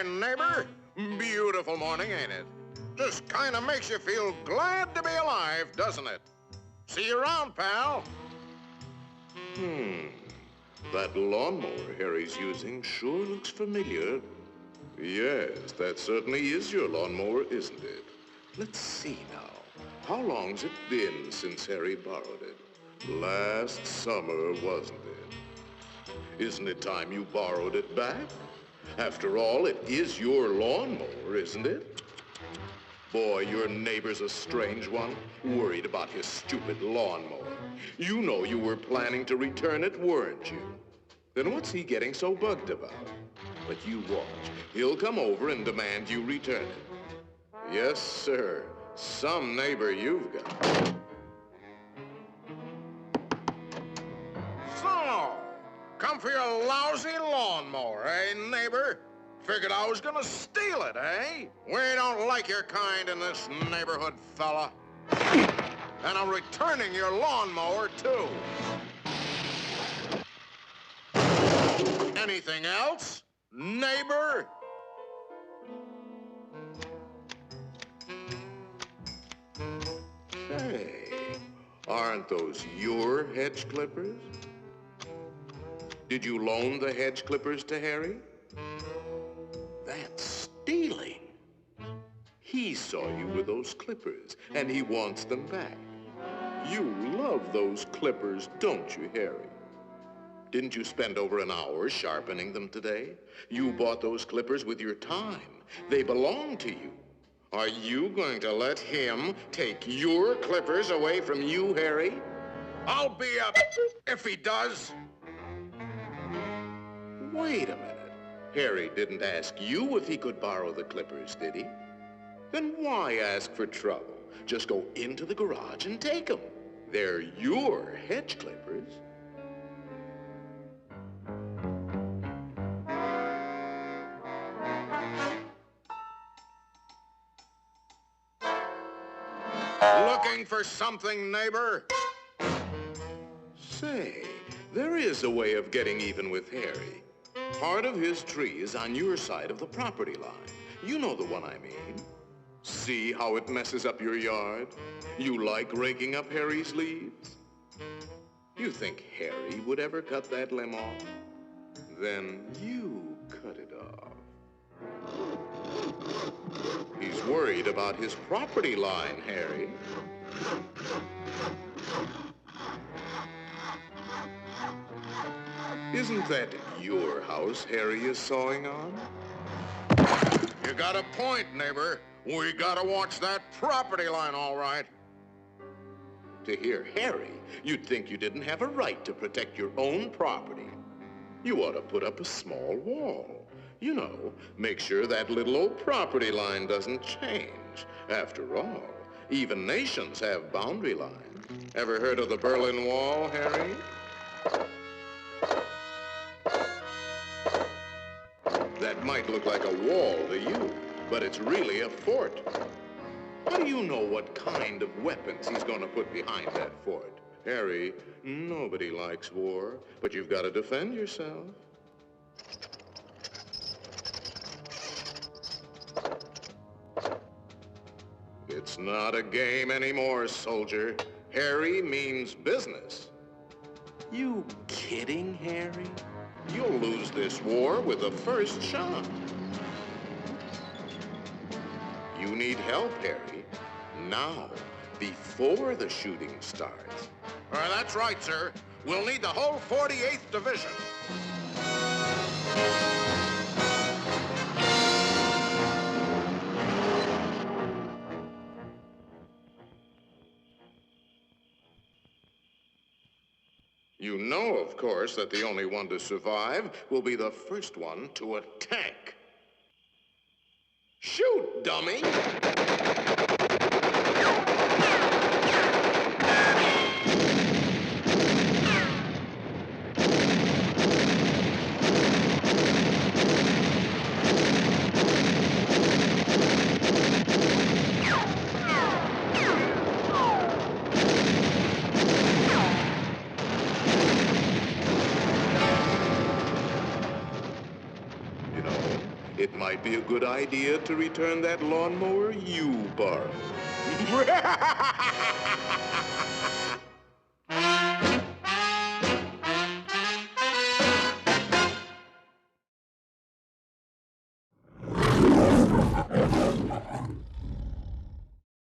there, neighbor. Beautiful morning, ain't it? Just kind of makes you feel glad to be alive, doesn't it? See you around, pal. That lawnmower Harry's using sure looks familiar. Yes, that certainly is your lawnmower, isn't it? Let's see now. How long's it been since Harry borrowed it? Last summer, wasn't it? Isn't it time you borrowed it back? After all, it is your lawnmower, isn't it? Boy, your neighbor's a strange one, worried about his stupid lawnmower. You know you were planning to return it, weren't you? Then what's he getting so bugged about? But you watch. He'll come over and demand you return it. Yes, sir. Some neighbor you've got. So, come for your lousy lawnmower, eh, neighbor? Figured I was gonna steal it, eh? We don't like your kind in this neighborhood, fella. And I'm returning your lawnmower, too. Anything else, neighbor? Hey, aren't those your hedge clippers? Did you loan the hedge clippers to Harry? That's stealing. He saw you with those clippers, and he wants them back. You love those clippers, don't you, Harry? Didn't you spend over an hour sharpening them today? You bought those clippers with your time. They belong to you. Are you going to let him take your clippers away from you, Harry? I'll be up if he does. Wait a minute. Harry didn't ask you if he could borrow the clippers, did he? Then why ask for trouble? Just go into the garage and take them. They're your hedge clippers. Looking for something, neighbor? Say, there is a way of getting even with Harry. Part of his tree is on your side of the property line. You know the one I mean. See how it messes up your yard? You like raking up Harry's leaves? You think Harry would ever cut that limb off? Then you cut it off. He's worried about his property line, Harry. Isn't that your house Harry is sawing on? You got a point, neighbor. We gotta watch that property line, all right. To hear Harry, you'd think you didn't have a right to protect your own property. You ought to put up a small wall. You know, make sure that little old property line doesn't change. After all, even nations have boundary lines. Ever heard of the Berlin Wall, Harry? That might look like a wall to you, but it's really a fort. How do you know what kind of weapons he's going to put behind that fort? Harry, nobody likes war, but you've got to defend yourself. It's not a game anymore, soldier. Harry means business. You kidding, Harry? You'll lose this war with the first shot. You need help, Harry. Now, before the shooting starts. That's right, sir. We'll need the whole 48th Division. You know, of course, that the only one to survive will be the first one to attack. Shoot, dummy! it might be a good idea to return that lawnmower you borrowed.